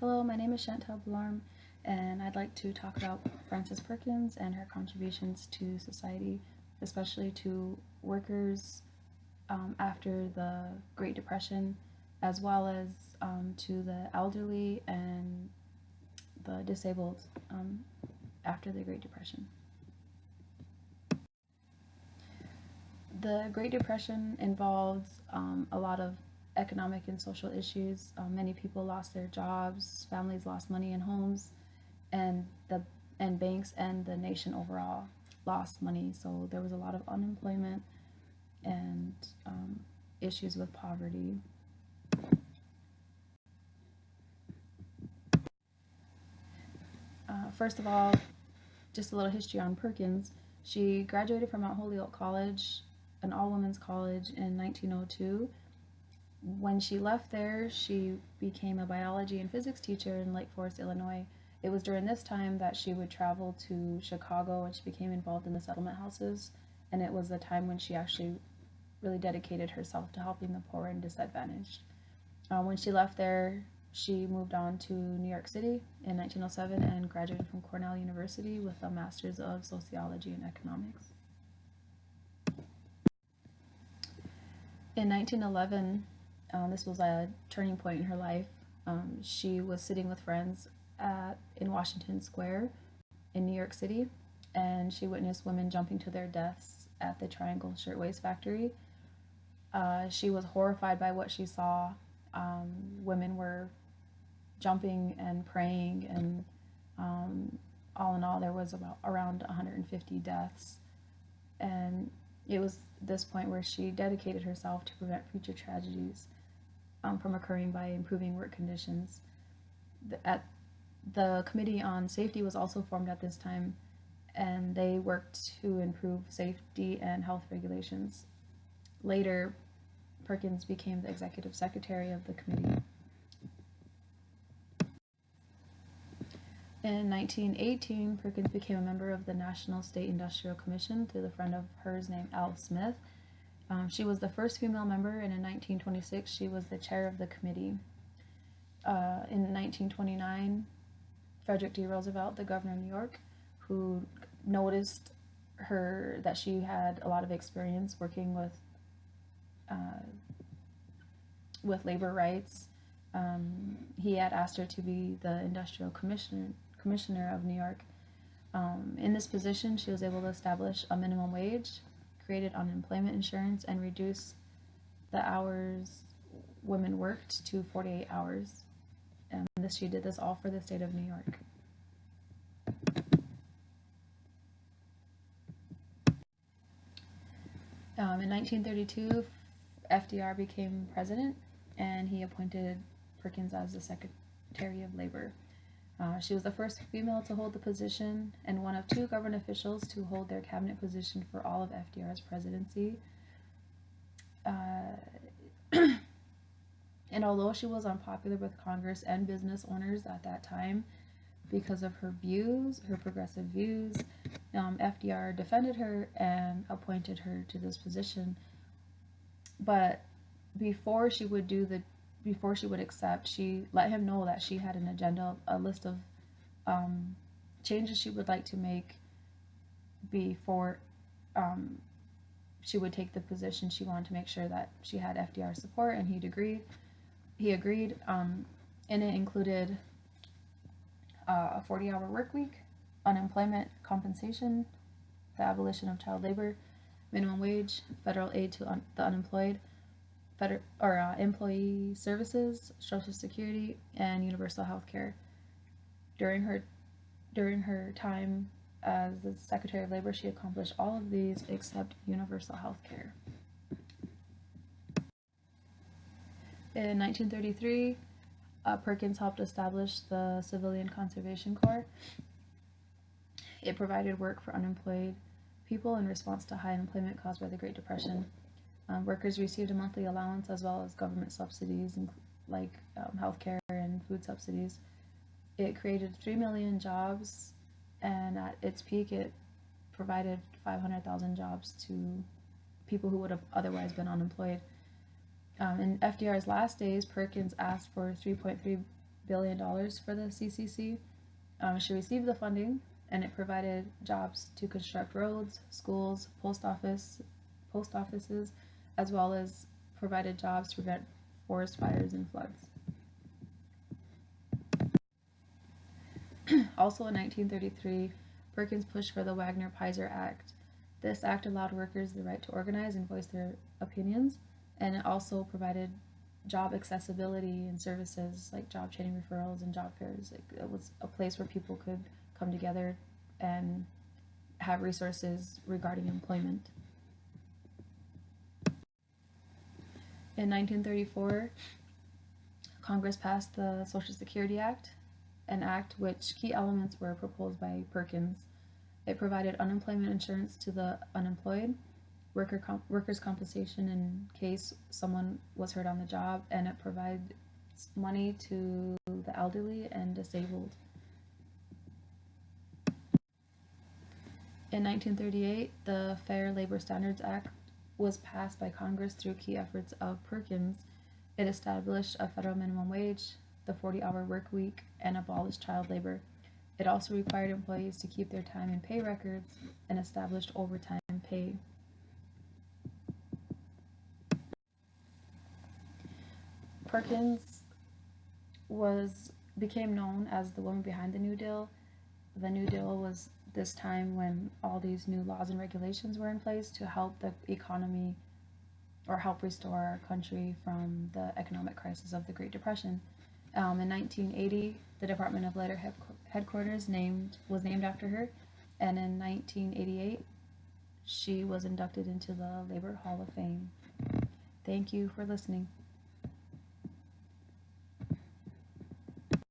Hello, my name is Chantal Blarm, and I'd like to talk about Frances Perkins and her contributions to society, especially to workers after the Great Depression, as well as to the elderly and the disabled after the Great Depression. The Great Depression involved a lot of economic and social issues. Many people lost their jobs, families lost money and homes, and banks and the nation overall lost money. So there was a lot of unemployment and issues with poverty. First of all, just a little history on Perkins. She graduated from Mount Holyoke College, an all-women's college, in 1902. When she left there, she became a biology and physics teacher in Lake Forest, Illinois. It was during this time that she would travel to Chicago and she became involved in the settlement houses. And it was the time when she actually really dedicated herself to helping the poor and disadvantaged. When she left there, she moved on to New York City in 1907 and graduated from Cornell University with a Master's of Sociology and Economics. In 1911, this was a turning point in her life. She was sitting with friends in Washington Square in New York City, and she witnessed women jumping to their deaths at the Triangle Shirtwaist Factory. She was horrified by what she saw. Women were jumping and praying, and all in all, there was around 150 deaths. And it was this point where she dedicated herself to prevent future tragedies from occurring by improving work conditions. The Committee on Safety was also formed at this time, and they worked to improve safety and health regulations. Later, Perkins became the executive secretary of the committee. In 1918, Perkins became a member of the National State Industrial Commission through the friend of hers named Al Smith. She was the first female member, and in 1926, she was the chair of the committee. In 1929, Frederick D. Roosevelt, the governor of New York, who noticed that she had a lot of experience working with labor rights, he had asked her to be the industrial commissioner of New York. In this position, she was able to establish a minimum wage, created unemployment insurance, and reduce the hours women worked to 48 hours. And she did this all for the state of New York. In 1932, FDR became president, and he appointed Perkins as the Secretary of Labor. She was the first female to hold the position and one of two government officials to hold their cabinet position for all of FDR's presidency. And although she was unpopular with Congress and business owners at that time because of her progressive views, FDR defended her and appointed her to this position. But before she would accept, she let him know that she had an agenda, a list of changes she would like to make before she would take the position. She wanted to make sure that she had FDR's support, and he agreed. And it included a 40-hour work week, unemployment compensation, the abolition of child labor, minimum wage, federal aid to the unemployed, employee services, Social Security, and universal health care. During her time as the Secretary of Labor, she accomplished all of these except universal health care. In 1933, Perkins helped establish the Civilian Conservation Corps. It provided work for unemployed people in response to high unemployment caused by the Great Depression. Workers received a monthly allowance as well as government subsidies like health care and food subsidies. It created 3 million jobs, and at its peak it provided 500,000 jobs to people who would have otherwise been unemployed. In FDR's last days, Perkins asked for $3.3 billion for the CCC. She received the funding, and it provided jobs to construct roads, schools, post offices, as well as provided jobs to prevent forest fires and floods. Also in 1933, Perkins pushed for the Wagner-Peiser Act. This act allowed workers the right to organize and voice their opinions, and it also provided job accessibility and services like job training referrals and job fairs. Like, it was a place where people could come together and have resources regarding employment. In 1934, Congress passed the Social Security Act, an act which key elements were proposed by Perkins. It provided unemployment insurance to the unemployed, workers' compensation in case someone was hurt on the job, and it provided money to the elderly and disabled. In 1938, the Fair Labor Standards Act was passed by Congress through key efforts of Perkins. It established a federal minimum wage, the 40-hour work week, and abolished child labor. It also required employees to keep their time and pay records and established overtime pay. Perkins became known as the woman behind the New Deal. The New Deal was this time when all these new laws and regulations were in place to help the economy or help restore our country from the economic crisis of the Great Depression. In 1980, the Department of Labor headquarters was named after her, and in 1988, she was inducted into the Labor Hall of Fame. Thank you for listening.